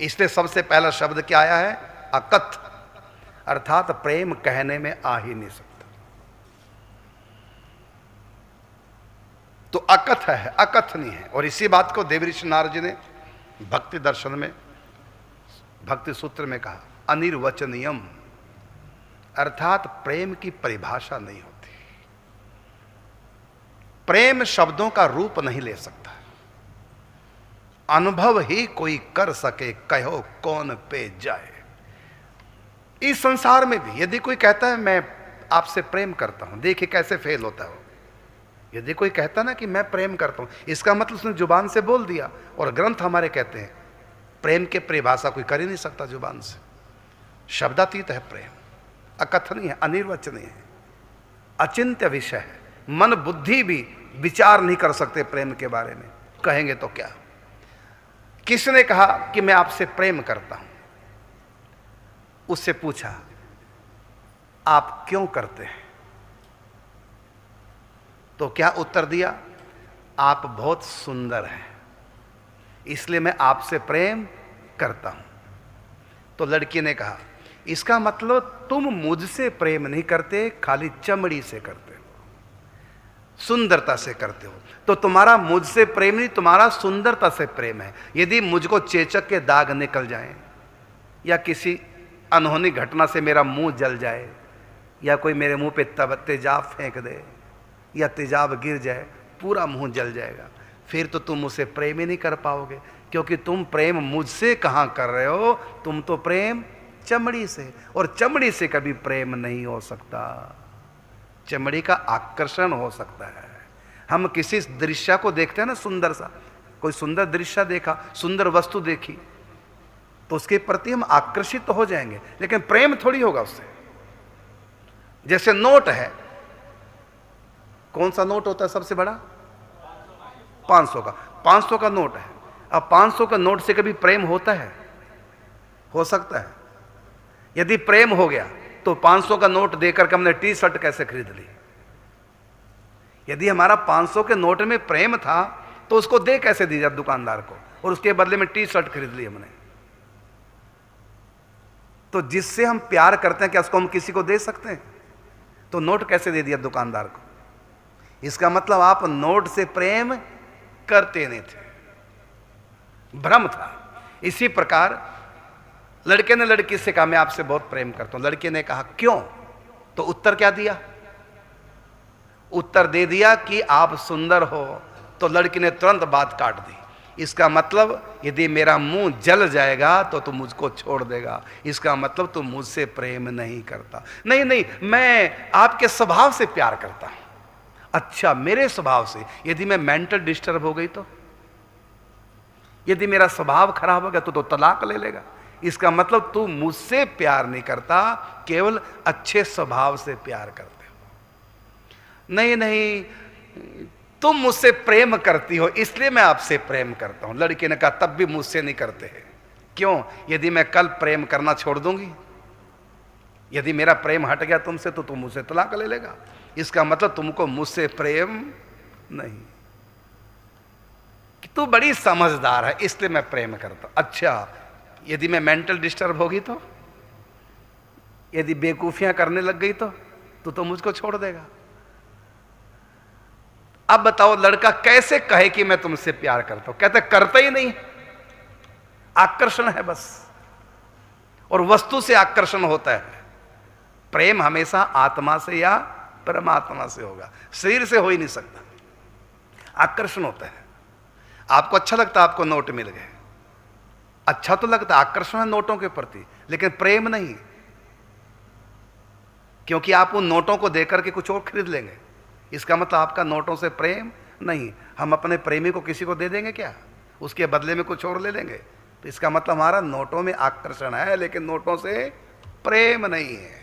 इसलिए सबसे पहला शब्द क्या आया है? अकथ, अर्थात प्रेम कहने में आ ही नहीं सकता। तो अकथ है, अकथनीय है। और इसी बात को देवऋषि नारद जी ने भक्ति दर्शन में, भक्ति सूत्र में कहा, अनिर्वचनीयम, अर्थात प्रेम की परिभाषा नहीं होती। प्रेम शब्दों का रूप नहीं ले सकता, अनुभव ही कोई कर सके, कहो कौन पे जाए। इस संसार में भी यदि कोई कहता है मैं आपसे प्रेम करता हूं, देखिए कैसे फेल होता है। यदि कोई कहता ना कि मैं प्रेम करता हूं, इसका मतलब उसने जुबान से बोल दिया। और ग्रंथ हमारे कहते हैं प्रेम के परिभाषा कोई कर ही नहीं सकता जुबान से। शब्दातीत है प्रेम, अकथनीय है, अनिर्वचनीय है, अचिंत्य विषय है। मन बुद्धि भी विचार नहीं कर सकते प्रेम के बारे में। कहेंगे तो क्या? किसने कहा कि मैं आपसे प्रेम करता हूं? उससे पूछा आप क्यों करते हैं? तो क्या उत्तर दिया? आप बहुत सुंदर हैं, इसलिए मैं आपसे प्रेम करता हूं। तो लड़की ने कहा इसका मतलब तुम मुझसे प्रेम नहीं करते, खाली चमड़ी से करते हो, सुंदरता से करते हो। तो तुम्हारा मुझसे प्रेम नहीं, तुम्हारा सुंदरता से प्रेम है। यदि मुझको चेचक के दाग निकल जाएं, या किसी अनहोनी घटना से मेरा मुंह जल जाए, या कोई मेरे मुंह पे तेजाब फेंक दे, या तेजाब गिर जाए, पूरा मुंह जल जाएगा, फिर तो तुम मुझसे प्रेम ही नहीं कर पाओगे। क्योंकि तुम प्रेम मुझसे कहां कर रहे हो, तुम तो प्रेम चमड़ी से, और चमड़ी से कभी प्रेम नहीं हो सकता। चमड़ी का आकर्षण हो सकता है। हम किसी दृश्य को देखते हैं ना, सुंदर सा, कोई सुंदर दृश्य देखा, सुंदर वस्तु देखी, तो उसके प्रति हम आकर्षित तो हो जाएंगे, लेकिन प्रेम थोड़ी होगा उससे। जैसे नोट है, कौन सा नोट होता है सबसे बड़ा? 500 का। 500 का नोट है। अब 500 का नोट से कभी प्रेम होता है? हो सकता है। यदि प्रेम हो गया तो 500 का नोट देकर के हमने टी शर्ट कैसे खरीद ली? यदि हमारा 500 के नोट में प्रेम था तो उसको दे कैसे दिया दुकानदार को, और उसके बदले में टी शर्ट खरीद ली हमने? तो जिससे हम प्यार करते हैं, क्या उसको हम किसी को दे सकते हैं? तो नोट कैसे दे दिया दुकानदार को? इसका मतलब आप नोट से प्रेम करते नहीं थे, भ्रम था। इसी प्रकार लड़के ने लड़की से कहा मैं आपसे बहुत प्रेम करता हूं। लड़के ने कहा क्यों? तो उत्तर क्या दिया? उत्तर दे दिया कि आप सुंदर हो। तो लड़की ने तुरंत बात काट दी। इसका मतलब यदि मेरा मुंह जल जाएगा तो तू मुझको छोड़ देगा, इसका मतलब तू मुझसे प्रेम नहीं करता। नहीं नहीं, मैं आपके स्वभाव से प्यार करता हूं। अच्छा, मेरे स्वभाव से? यदि मैं मेंटल डिस्टर्ब हो गई तो? यदि मेरा स्वभाव खराब हो गया तो तलाक ले लेगा। इसका मतलब तू मुझसे प्यार नहीं करता, केवल अच्छे स्वभाव से प्यार करते हो। नहीं नहीं, तुम मुझसे प्रेम करती हो इसलिए मैं आपसे प्रेम करता हूं। लड़की ने कहा तब भी मुझसे नहीं करते हैं। क्यों? यदि मैं कल प्रेम करना छोड़ दूंगी, यदि मेरा प्रेम हट गया तुमसे, तो तुम मुझसे तलाक ले लेगा। इसका मतलब तुमको मुझसे प्रेम नहीं, कि तू बड़ी समझदार है इसलिए मैं प्रेम करता हूं। अच्छा, यदि मैं मेंटल डिस्टर्ब होगी तो, यदि बेवकूफियां करने लग गई तो मुझको छोड़ देगा। अब बताओ लड़का कैसे कहे कि मैं तुमसे प्यार करता हूं? कहते करता ही नहीं, आकर्षण है बस, और वस्तु से आकर्षण होता है। प्रेम हमेशा आत्मा से या परमात्मा से होगा, शरीर से हो ही नहीं सकता। आकर्षण होता है। आपको अच्छा लगता है आपको नोट मिल गए, अच्छा तो लगता है, आकर्षण है नोटों के प्रति, लेकिन प्रेम नहीं, क्योंकि आप उन नोटों को देकर के कुछ और खरीद लेंगे। इसका मतलब आपका नोटों से प्रेम नहीं। हम अपने प्रेमी को किसी को दे देंगे क्या? उसके बदले में कुछ और ले लेंगे। तो इसका मतलब हमारा नोटों में आकर्षण है, लेकिन नोटों से प्रेम नहीं है।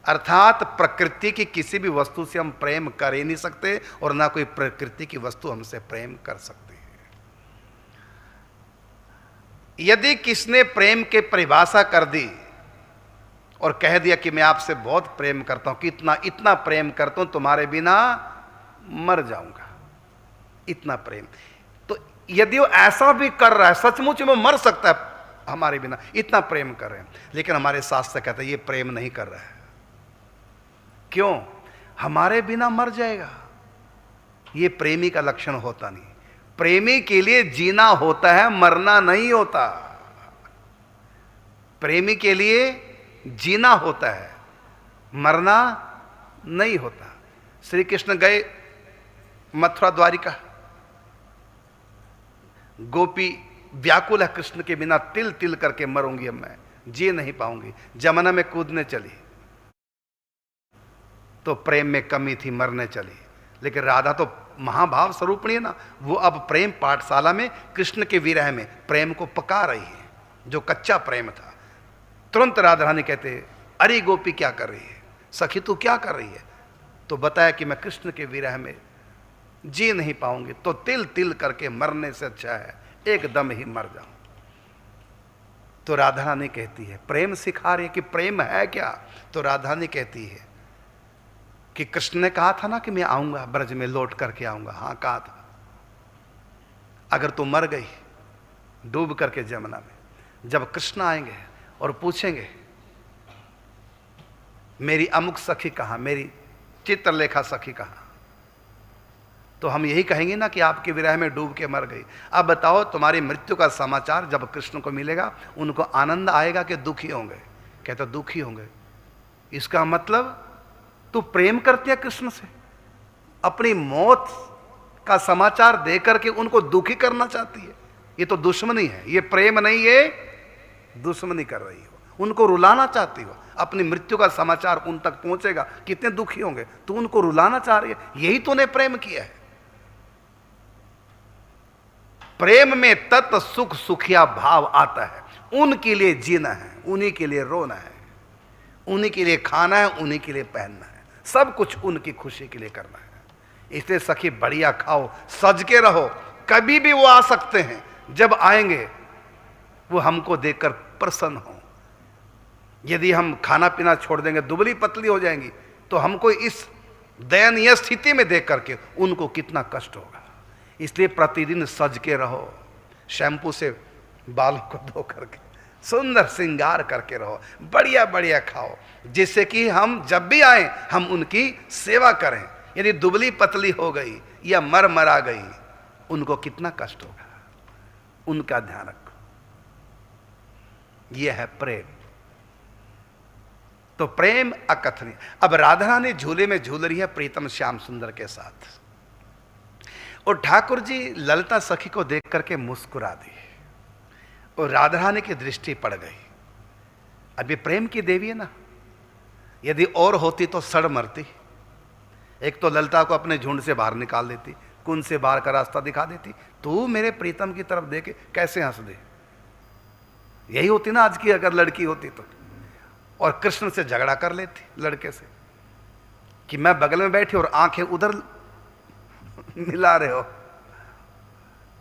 अर्थात प्रकृति की किसी भी वस्तु से हम प्रेम कर ही नहीं सकते, और ना कोई प्रकृति की वस्तु हमसे प्रेम कर सकती है। यदि किसने प्रेम के परिभाषा कर दी और कह दिया कि मैं आपसे बहुत प्रेम करता हूं, कितना इतना प्रेम करता हूं तुम्हारे बिना मर जाऊंगा, इतना प्रेम, तो यदि वो ऐसा भी कर रहा है, सचमुच में मर सकता है हमारे बिना, इतना प्रेम कर रहे हैं, लेकिन हमारे शास्त्र कहते हैं ये प्रेम नहीं कर रहा है। क्यों? हमारे बिना मर जाएगा। ये प्रेमी का लक्षण होता नहीं। प्रेमी के लिए जीना होता है, मरना नहीं होता। प्रेमी के लिए जीना होता है, मरना नहीं होता। श्री कृष्ण गए मथुरा द्वारिका, गोपी व्याकुल है कृष्ण के बिना, तिल तिल करके मरूंगी अब मैं, जी नहीं पाऊंगी। जमुना में कूदने चली तो प्रेम में कमी थी, मरने चली। लेकिन राधा तो महाभाव स्वरूपणी है ना, वो अब प्रेम पाठशाला में कृष्ण के विरह में प्रेम को पका रही है, जो कच्चा प्रेम था। तुरंत राधा रानी कहते, अरे गोपी क्या कर रही है, सखी तू क्या कर रही है? तो बताया कि मैं कृष्ण के विरह में जी नहीं पाऊंगी, तो तिल तिल करके मरने से अच्छा है एकदम ही मर जाऊं। तो राधा रानी कहती है, प्रेम सिखा रही है कि प्रेम है क्या? तो राधा रानी कहती है कि कृष्ण ने कहा था ना कि मैं आऊंगा, ब्रज में लौट करके आऊंगा। हाँ कहा था। अगर तू मर गई डूब करके जमुना में, जब कृष्ण आएंगे और पूछेंगे मेरी अमुक सखी कहाँ, मेरी चित्रलेखा सखी कहाँ, तो हम यही कहेंगे ना कि आपके विरह में डूब के मर गई। अब बताओ, तुम्हारी मृत्यु का समाचार जब कृष्ण को मिलेगा, उनको आनंद आएगा कि दुखी होंगे? कहते दुखी होंगे। इसका मतलब तू प्रेम करती है कृष्ण से, अपनी मौत का समाचार देकर के उनको दुखी करना चाहती है। ये तो दुश्मनी है, ये प्रेम नहीं, ये दुश्मनी कर रही हो। उनको रुलाना चाहती हो, अपनी मृत्यु का समाचार उन तक पहुंचेगा, कितने दुखी होंगे। तू उनको रुलाना चाह रही है, यही तूने प्रेम किया है। प्रेम में तत् सुख सुखिया भाव आता है। उनके लिए जीना है, उन्हीं के लिए रोना है, उन्हीं के लिए खाना है, उन्हीं के लिए पहनना है, सब कुछ उनकी खुशी के लिए करना है। इसलिए सखी बढ़िया खाओ, सज के रहो। कभी भी वो आ सकते हैं, जब आएंगे वो हमको देखकर प्रसन्न हो। यदि हम खाना पीना छोड़ देंगे, दुबली पतली हो जाएंगी, तो हमको इस दयनीय स्थिति में देख करके उनको कितना कष्ट होगा। इसलिए प्रतिदिन सज के रहो, शैम्पू से बालों को धो करके सुंदर श्रृंगार करके रहो, बढ़िया बढ़िया खाओ, जिससे कि हम जब भी आए हम उनकी सेवा करें। यदि दुबली पतली हो गई या मर मरा गई, उनको कितना कष्ट होगा, उनका ध्यान रखो। यह है प्रेम। तो प्रेम अकथनीय। अब राधा रानी झूले में झूल रही है प्रीतम श्याम सुंदर के साथ, और ठाकुर जी ललिता सखी को देख करके मुस्कुरा दी, और राधा रानी की दृष्टि पड़ गई। अब ये प्रेम की देवी है ना, यदि और होती तो सड़ मरती। एक तो ललिता को अपने झुंड से बाहर निकाल देती, कुंज से बाहर का रास्ता दिखा देती, तू मेरे प्रीतम की तरफ देखे कैसे हंस दे। यही होती ना आज की अगर लड़की होती तो। और कृष्ण से झगड़ा कर लेती लड़के से कि मैं बगल में बैठी और आंखें उधर मिला रहे हो।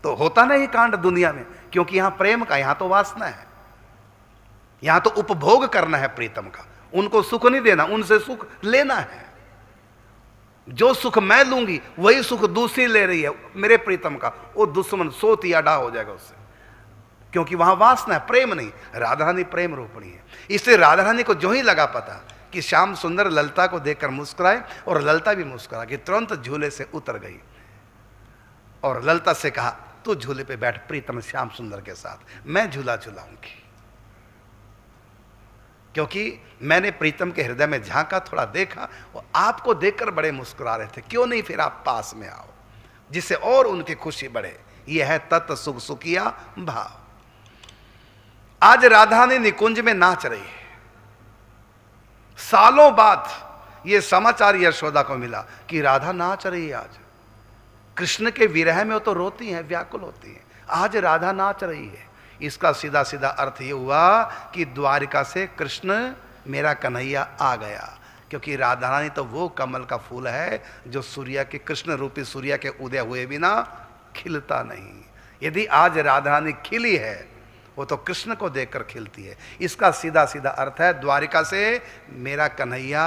तो होता नहीं कांड दुनिया में, क्योंकि यहां प्रेम का, यहां तो वासना है, यहां तो उपभोग करना है प्रीतम का। उनको सुख नहीं देना, उनसे सुख लेना है। जो सुख मैं लूंगी वही सुख दूसरी ले रही है मेरे प्रीतम का, वो दुश्मन सोत या डा हो जाएगा उससे, क्योंकि वहां वासना है, प्रेम नहीं। राधा रानी प्रेम रूपणी है। इसलिए राधा रानी को जो ही लगा पता कि श्याम सुंदर ललिता को देखकर मुस्कुराए, और ललिता भी मुस्कुरा कि तुरंत झूले से उतर गई और ललिता से कहा, तू झूले पे बैठ प्रीतम श्याम सुंदर के साथ, मैं झूला झूलाऊंगी। क्योंकि मैंने प्रीतम के हृदय में झांका, थोड़ा देखा, और आपको देखकर बड़े मुस्कुरा रहे थे, क्यों नहीं फिर आप पास में आओ, जिससे और उनकी खुशी बढ़े। यह है तत् सुख सुखिया भाव। आज राधा ने निकुंज में नाच रही है। सालों बाद यह समाचार यशोदा को मिला कि राधा नाच रही है। आज कृष्ण के विरह में वो तो रोती हैं, व्याकुल होती हैं, आज राधा नाच रही है। इसका सीधा सीधा अर्थ ये हुआ कि द्वारिका से कृष्ण मेरा कन्हैया आ गया। क्योंकि राधा रानी तो वो कमल का फूल है जो सूर्य के, कृष्ण रूपी सूर्य के उदय हुए बिना खिलता नहीं। यदि आज राधा रानी खिली है, वो तो कृष्ण को देखकर खिलती है। इसका सीधा सीधा अर्थ है द्वारिका से मेरा कन्हैया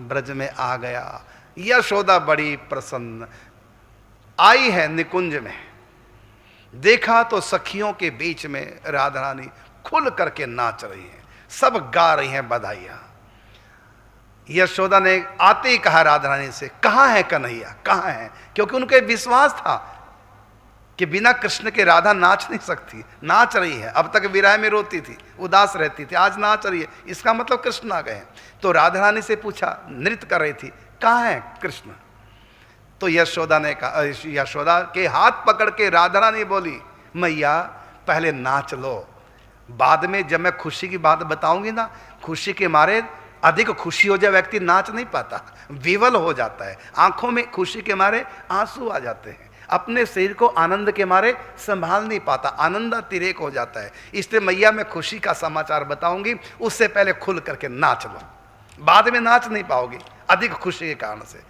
ब्रज में आ गया। यशोदा बड़ी प्रसन्न आई है निकुंज में। देखा तो सखियों के बीच में राधा रानी खुल करके नाच रही हैं, सब गा रही हैं बधाइयां। यशोदा ने आते ही कहा राधा रानी से, कहाँ है कन्हैया, कहाँ है? क्योंकि उनके विश्वास था कि बिना कृष्ण के राधा नाच नहीं सकती। नाच रही है, अब तक विरह में रोती थी, उदास रहती थी, आज नाच रही है, इसका मतलब कृष्ण आ गए हैं। तो राधा रानी से पूछा, नृत्य कर रही थी, कहाँ है कृष्ण? तो यशोदा ने कहा, यशोदा के हाथ पकड़ के राधा रानी बोली, मैया पहले नाच लो, बाद में जब मैं खुशी की बात बताऊंगी ना, खुशी के मारे अधिक खुशी हो जाए व्यक्ति नाच नहीं पाता, विवल हो जाता है, आंखों में खुशी के मारे आंसू आ जाते हैं, अपने शरीर को आनंद के मारे संभाल नहीं पाता, आनंद अतिरेक हो जाता है। इसलिए मैया मैं खुशी का समाचार बताऊंगी, उससे पहले खुल करके नाच लो, बाद में नाच नहीं पाओगी अधिक खुशी के कारण से।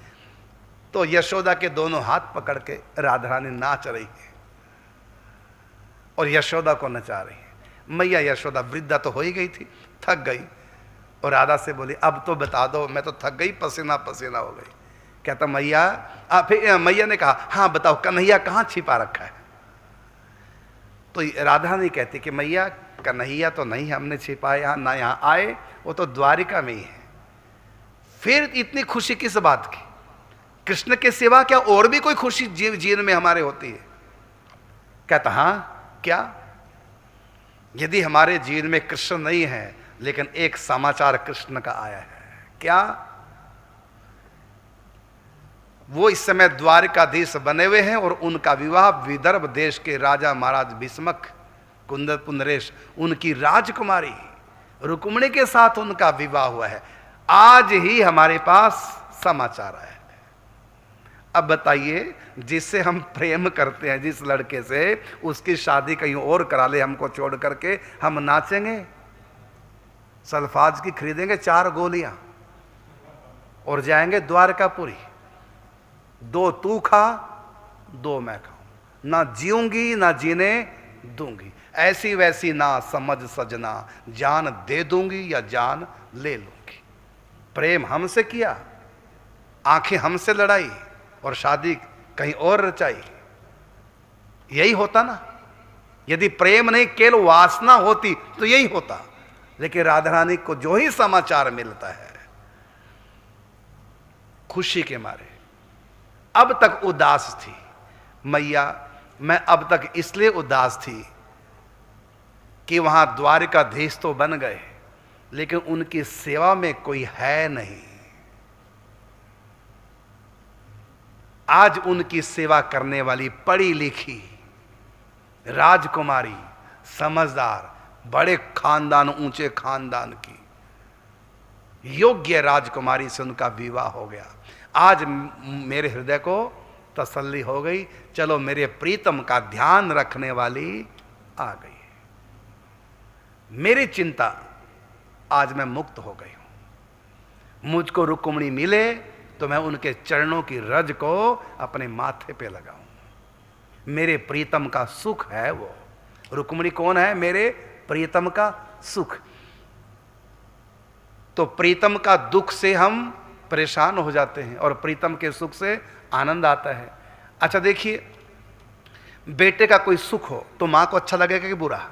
तो यशोदा के दोनों हाथ पकड़ के राधा रानी नाच रही है और यशोदा को नचा रही है। मैया यशोदा वृद्धा तो हो ही गई थी, थक गई, और राधा से बोली, अब तो बता दो, मैं तो थक गई, पसीना पसीना हो गई। कहता मैया, फिर मैया ने कहा, हाँ बताओ कन्हैया कहाँ छिपा रखा है? तो राधा नहीं कहती कि मैया कन्हैया तो नहीं हमने छिपाया, ना यहाँ आए, वो तो द्वारिका में ही है। फिर इतनी खुशी किस बात की? कृष्ण के सिवा क्या और भी कोई खुशी जीवन में हमारे होती है? कहता हाँ, क्या? यदि हमारे जीवन में कृष्ण नहीं है, लेकिन एक समाचार कृष्ण का आया है। क्या? वो इस समय द्वारिकाधीश बने हुए हैं और उनका विवाह विदर्भ देश के राजा महाराज भीष्मक कुंदर पुंडरेश, उनकी राजकुमारी रुक्मिणी के साथ उनका विवाह हुआ है। आज ही हमारे पास समाचार आया है। अब बताइए, जिससे हम प्रेम करते हैं, जिस लड़के से, उसकी शादी कहीं और करा ले हमको छोड़ करके, हम नाचेंगे? सल्फाज की खरीदेंगे 4 गोलियां और जाएंगे द्वारकापुरी, 2 तू खा 2 मैं खाऊं, ना जीऊंगी ना जीने दूंगी, ऐसी वैसी ना समझ सजना, जान दे दूंगी या जान ले लूंगी। प्रेम हमसे किया, आंखें हमसे लड़ाई और शादी कहीं और रचाई, यही होता ना। यदि प्रेम नहीं केवल वासना होती तो यही होता। लेकिन राधा रानी को जो ही समाचार मिलता है खुशी के मारे, अब तक उदास थी मैया, मैं अब तक इसलिए उदास थी कि वहां द्वारिकाधीश तो बन गए, लेकिन उनकी सेवा में कोई है नहीं। आज उनकी सेवा करने वाली पढ़ी लिखी राजकुमारी, समझदार, बड़े खानदान, ऊंचे खानदान की योग्य राजकुमारी से उनका विवाह हो गया। आज मेरे हृदय को तसल्ली हो गई, चलो मेरे प्रीतम का ध्यान रखने वाली आ गई है। मेरी चिंता आज मैं मुक्त हो गई हूं। मुझको रुक्मिणी मिले तो मैं उनके चरणों की रज को अपने माथे पे लगाऊं। मेरे प्रीतम का सुख है वो। रुक्मिणी कौन है? मेरे प्रीतम का सुख। तो प्रीतम का दुख से हम परेशान हो जाते हैं और प्रीतम के सुख से आनंद आता है। अच्छा देखिए, बेटे का कोई सुख हो तो मां को अच्छा लगेगा कि बुरा?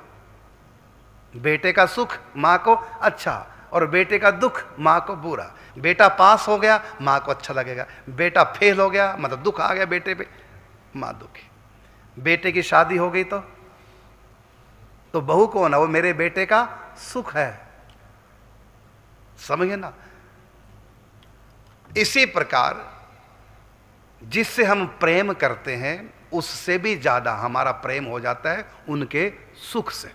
बेटे का सुख मां को अच्छा और बेटे का दुख मां को बुरा। बेटा पास हो गया मां को अच्छा लगेगा, बेटा फेल हो गया मतलब दुख आ गया बेटे पे, मां दुखी। बेटे की शादी हो गई तो बहू कौन है? वो मेरे बेटे का सुख है। समझे ना? इसी प्रकार जिससे हम प्रेम करते हैं उससे भी ज्यादा हमारा प्रेम हो जाता है उनके सुख से।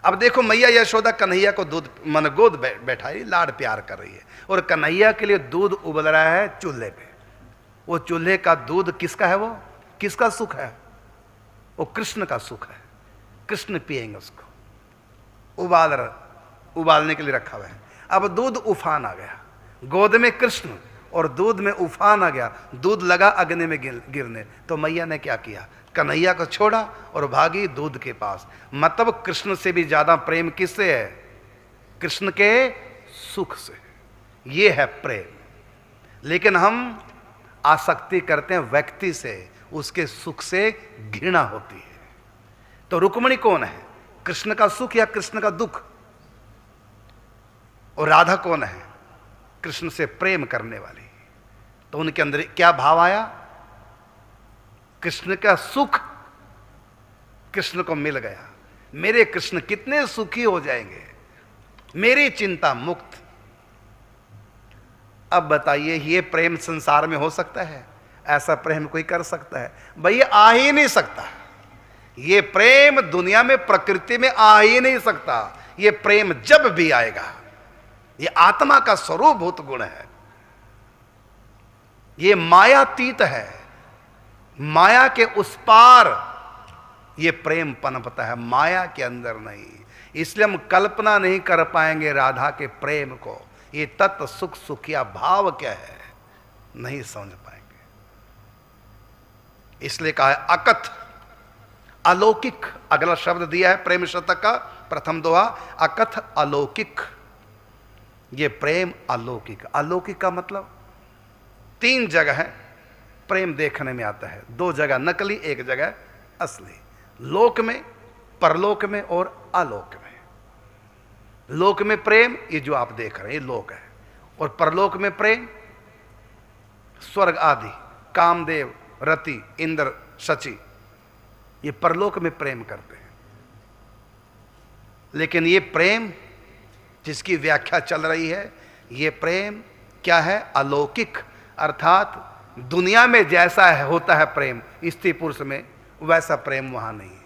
अब देखो, मैया यशोदा कन्हैया को दूध मन गोद बैठाई, लाड प्यार कर रही है और कन्हैया के लिए दूध उबल रहा है चूल्हे पे। वो चूल्हे का दूध किसका है? वो किसका सुख है? वो कृष्ण का सुख है। कृष्ण पिएंगे उसको, उबालने के लिए रखा हुआ है। अब दूध उफान आ गया, गोद में कृष्ण और दूध में उफान आ गया, दूध लगा अग्नि में गिरने। तो मैया ने क्या किया? कन्हैया को छोड़ा और भागी दूध के पास। मतलब कृष्ण से भी ज्यादा प्रेम किससे है? कृष्ण के सुख से। ये है प्रेम। लेकिन हम आसक्ति करते हैं व्यक्ति से, उसके सुख से घृणा होती है। तो रुक्मिणी कौन है? कृष्ण का सुख या कृष्ण का दुख? और राधा कौन है? कृष्ण से प्रेम करने वाली। तो उनके अंदर क्या भाव आया? कृष्ण का सुख कृष्ण को मिल गया। मेरे कृष्ण कितने सुखी हो जाएंगे, मेरी चिंता मुक्त। अब बताइए, ये प्रेम संसार में हो सकता है? ऐसा प्रेम कोई कर सकता है? भाई आ ही नहीं सकता। ये प्रेम दुनिया में, प्रकृति में आ ही नहीं सकता। ये प्रेम जब भी आएगा, ये आत्मा का स्वरूपभूत गुण है। ये मायातीत है। माया के उस पार ये प्रेम पनपता है, माया के अंदर नहीं। इसलिए हम कल्पना नहीं कर पाएंगे राधा के प्रेम को। ये तत्व सुख, सुखिया भाव क्या है, नहीं समझ पाएंगे। इसलिए कहा है अकथ, अलौकिक। अगला शब्द दिया है प्रेम शतक का प्रथम दोहा, अकथ अलौकिक। ये प्रेम अलौकिक। अलौकिक का मतलब 3 जगह है प्रेम देखने में आता है। 2 जगह नकली, 1 जगह असली। लोक में, परलोक में और अलोक में। लोक में प्रेम ये जो आप देख रहे हैं, ये लोक है। और परलोक में प्रेम स्वर्ग आदि, कामदेव, रति, इंद्र, शची, ये परलोक में प्रेम करते हैं। लेकिन ये प्रेम जिसकी व्याख्या चल रही है, ये प्रेम क्या है? अलौकिक। अर्थात दुनिया में जैसा होता है प्रेम स्त्री पुरुष में, वैसा प्रेम वहां नहीं है।